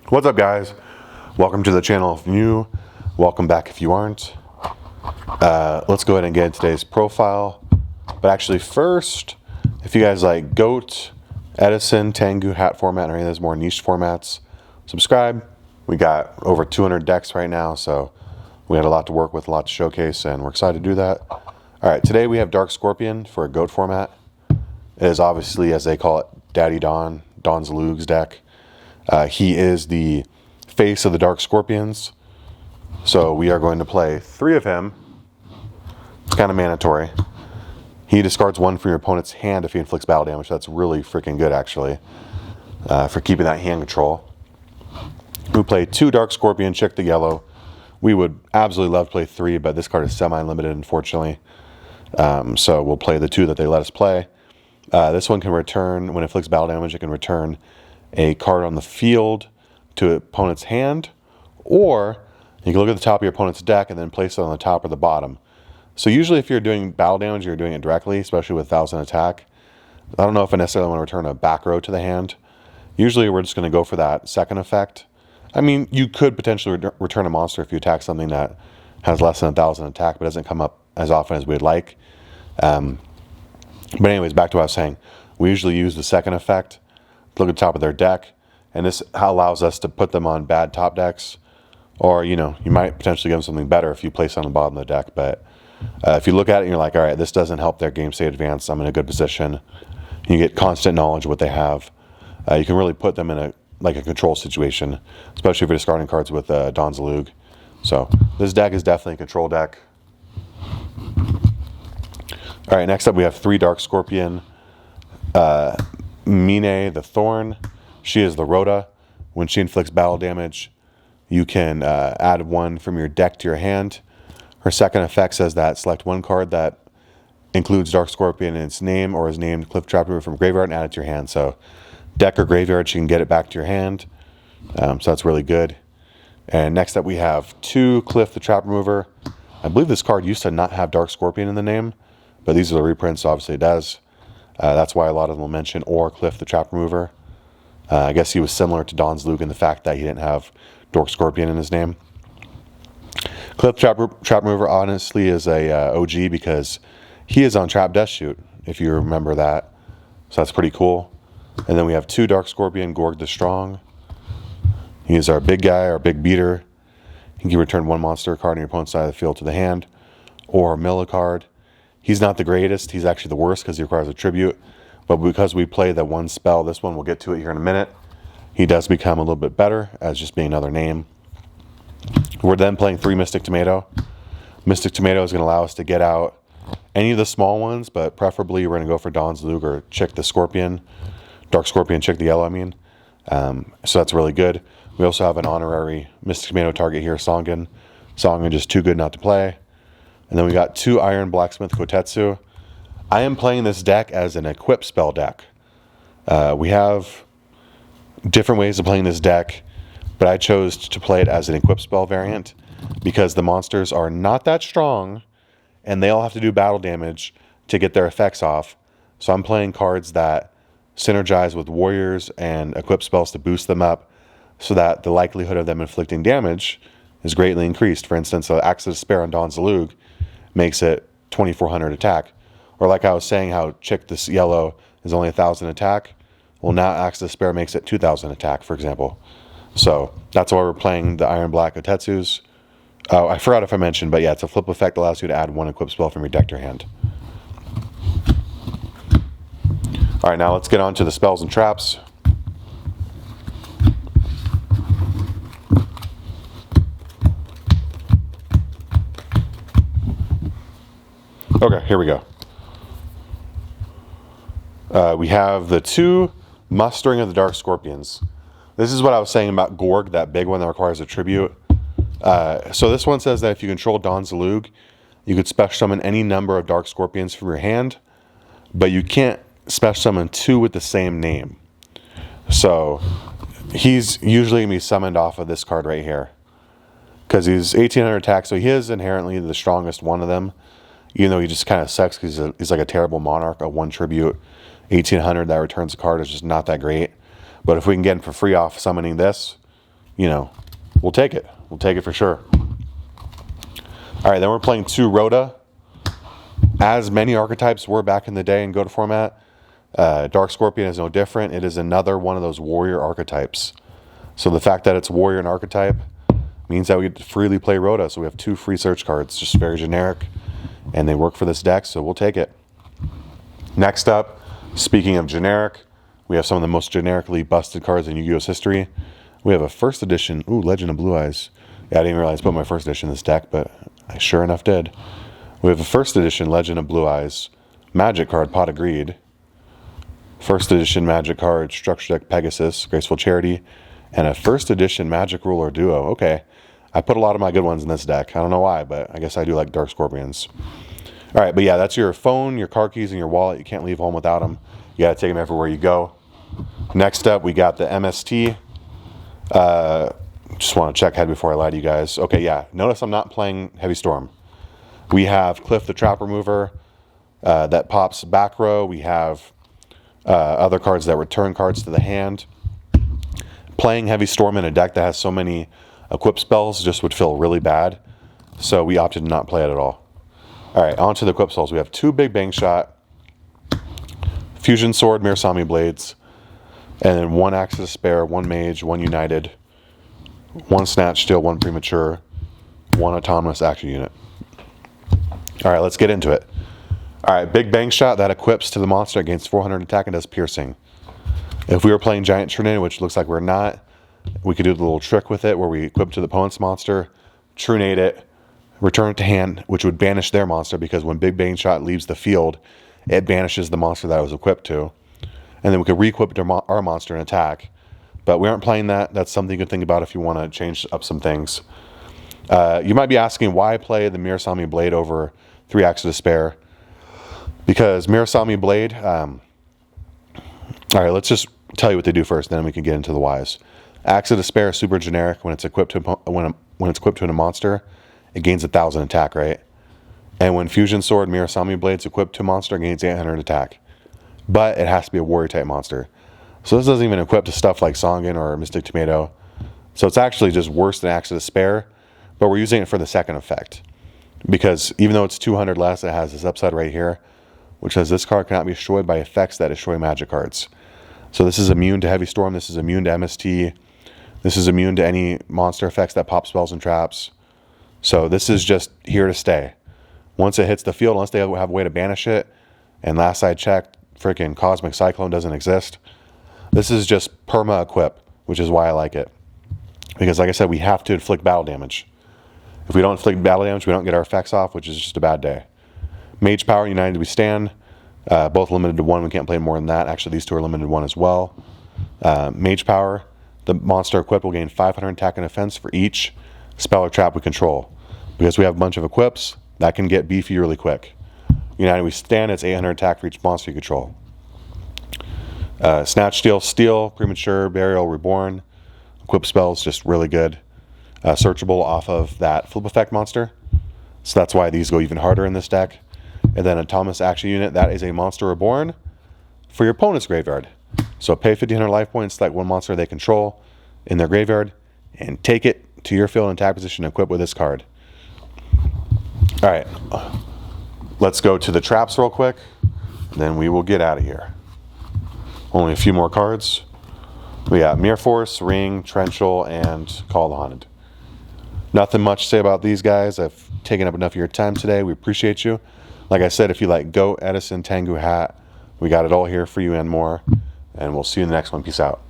What's up, guys? Welcome to the channel if you're new. Welcome back if you aren't. Let's go ahead and get into today's profile. But actually first, if you guys like Goat, Edison, Tengu, hat format, or any of those more niche formats, subscribe. We got over 200 decks right now, so we had a lot to work with, a lot to showcase, and we're excited to do that. All right, today we have Dark Scorpion for a Goat format. It is obviously, as they call it, Daddy Don, Don's Luke's deck. He is the face of the Dark Scorpions. So we are going to play 3 of him. It's kind of mandatory. He discards 1 from your opponent's hand if he inflicts battle damage. That's really freaking good, actually, for keeping that hand control. We play 2 Dark Scorpion, check the yellow. We would absolutely love to play 3, but this card is semi-limited, unfortunately. So we'll play the 2 that they let us play. This one can return, when it inflicts battle damage, it can return a card on the field to opponent's hand, or you can look at the top of your opponent's deck and then place it on the top or the bottom. So usually if you're doing battle damage, you're doing it directly, especially with 1000 attack. I don't know if I necessarily want to return a back row to the hand. Usually we're just going to go for that second effect. I mean, you could potentially return a monster if you attack something that has less than 1000 attack, but doesn't come up as often as we'd like. But anyways, back to what I was saying. We usually use the second effect, look at the top of their deck, and this allows us to put them on bad top decks, or, you know, you might potentially give them something better if you place it on the bottom of the deck. But if you look at it and you're like, all right, this doesn't help their game state advance, I'm in a good position, you get constant knowledge of what they have. You can really put them in a control situation, especially if you're discarding cards with Don's Luke. So this deck is definitely a control deck. All right, next up we have 3 Dark Scorpion. Mine the Thorn. She is the Rhoda. When she inflicts battle damage, you can add 1 from your deck to your hand. Her second effect says that select 1 card that includes Dark Scorpion in its name or is named Cliff Trap Remover from graveyard and add it to your hand. So deck or graveyard, she can get it back to your hand. So that's really good. And next up we have 2 Cliff the Trap Remover. I believe this card used to not have Dark Scorpion in the name, but these are the reprints, so obviously it does. That's why a lot of them will mention or Cliff the Trap Remover. I guess he was similar to Don's Luke in the fact that he didn't have Dark Scorpion in his name. Cliff Trap Remover honestly is a OG because he is on Trap Death Shoot, if you remember that. So that's pretty cool. And then we have 2 Dark Scorpion, Gorg the Strong. He is our big guy, our big beater. He can return 1 monster card on your opponent's side of the field to the hand, or mill a card. He's not the greatest. He's actually the worst because he requires a tribute. But because we play that 1 spell, this one, we'll get to it here in a minute, he does become a little bit better as just being another name. We're then playing 3 Mystic Tomato. Mystic Tomato is going to allow us to get out any of the small ones, but preferably we're going to go for Don's Luke or Chick the Scorpion. Dark Scorpion, Chick the Yellow, I mean. So that's really good. We also have an honorary Mystic Tomato target here, Songen. Songen just too good not to play. And then we got 2 Iron Blacksmith Kotetsu. I am playing this deck as an equip spell deck. We have different ways of playing this deck, but I chose to play it as an equip spell variant because the monsters are not that strong and they all have to do battle damage to get their effects off. So I'm playing cards that synergize with warriors and equip spells to boost them up so that the likelihood of them inflicting damage is greatly increased. For instance, Axe of Despair on Don's Luke makes it 2400 attack. Or like I was saying, how Chick this Yellow is only 1000 attack. Well, now Axe of Despair makes it 2000 attack, for example. So that's why we're playing the Iron Black Kotetsus. Oh, I forgot if I mentioned, but yeah, it's a flip effect that allows you to add 1 equip spell from your deck to your hand. All right, now let's get on to the spells and traps. Okay, here we go. We have the 2 Mustering of the Dark Scorpions. This is what I was saying about Gorg, that big one that requires a tribute. So this one says that if you control Don's Luke, you could special summon any number of Dark Scorpions from your hand, but you can't special summon 2 with the same name. So he's usually going to be summoned off of this card right here because he's 1800 attack, so he is inherently the strongest one of them, even though he just kind of sucks because he's like a terrible monarch, a 1 tribute. 1800 that returns a card is just not that great. But if we can get him for free off summoning this, you know, we'll take it. We'll take it for sure. All right, then we're playing 2 Rhoda. As many archetypes were back in the day in Go to format, Dark Scorpion is no different. It is another one of those warrior archetypes. So the fact that it's warrior and archetype means that we get to freely play Rhoda. So we have 2 free search cards, just very generic, and they work for this deck, so we'll take it. Next up, speaking of generic, we have some of the most generically busted cards in Yu-Gi-Oh's history. We have a first edition, Legend of Blue Eyes. Yeah, I didn't realize I put my first edition in this deck, but I sure enough did. We have a first edition Legend of Blue Eyes Magic card, Pot of Greed. First edition Magic card, Structure Deck Pegasus, Graceful Charity. And a first edition Magic Ruler Duo. Okay, I put a lot of my good ones in this deck. I don't know why, but I guess I do like Dark Scorpions. All right, but yeah, that's your phone, your car keys, and your wallet. You can't leave home without them. You got to take them everywhere you go. Next up, we got the MST. Just want to check ahead before I lie to you guys. Okay, yeah. Notice I'm not playing Heavy Storm. We have Cliff the Trap Remover that pops back row. We have other cards that return cards to the hand. Playing Heavy Storm in a deck that has so many equip spells just would feel really bad. So we opted to not play it at all. All right, on to the equip spells. We have 2 Big Bang Shot, Fusion Sword, Mirasami Blades, and then 1 Axe of Despair, 1 Mage, 1 United, 1 Snatch Steal, 1 Premature, 1 Autonomous Action Unit. All right, let's get into it. All right, Big Bang Shot, that equips to the monster against 400 attack and does piercing. If we were playing Giant Trinade, which looks like we're not, we could do the little trick with it where we equip to the opponent's monster, Trinade it, return it to hand, which would banish their monster, because when Big Bang Shot leaves the field, it banishes the monster that it was equipped to. And then we could re-equip our monster and attack. But we aren't playing that. That's something you can think about if you want to change up some things. You might be asking why play the Mirasami Blade over 3 Axe of Despair. Because Mirasami Blade... all right, let's just tell you what they do first, then we can get into the whys. Axe of Despair is super generic. When it's equipped to when it's equipped to a monster, it gains 1,000 attack, right? And when Fusion Sword Mirasami Blade's equipped to a monster, it gains 800 attack. But it has to be a warrior type monster. So this doesn't even equip to stuff like Songan or Mystic Tomato. So it's actually just worse than Axe of Despair, but we're using it for the second effect. Because even though it's 200 less, it has this upside right here, which says this card cannot be destroyed by effects that destroy magic cards. So this is immune to Heavy Storm, this is immune to MST, this is immune to any monster effects that pop spells and traps. So this is just here to stay. Once it hits the field, unless they have a way to banish it, and last I checked, freaking Cosmic Cyclone doesn't exist. This is just perma equip, which is why I like it. Because like I said, we have to inflict battle damage. If we don't inflict battle damage, we don't get our effects off, which is just a bad day. Mage Power, United We Stand, both limited to 1. We can't play more than that. Actually, these 2 are limited to 1 as well. Mage Power, the monster equipped will gain 500 attack and defense for each spell or trap we control. Because we have a bunch of equips, that can get beefy really quick. United We Stand, it's 800 attack for each monster you control. Snatch, Steal, Premature, Burial, Reborn. Equip spells, just really good. Searchable off of that Flip Effect monster. So that's why these go even harder in this deck. And then a Autonomous Action Unit, that is a monster reborn for your opponent's graveyard. So pay 1,500 life points, select 1 monster they control in their graveyard, and take it to your field and attack position and equip with this card. All right, let's go to the traps real quick, then we will get out of here. Only a few more cards. We got Mirror Force, Ring, Trenchel, and Call the Haunted. Nothing much to say about these guys. I've taken up enough of your time today. We appreciate you. Like I said, if you like Goat, Edison, Tengu, Hat, we got it all here for you and more. And we'll see you in the next one. Peace out.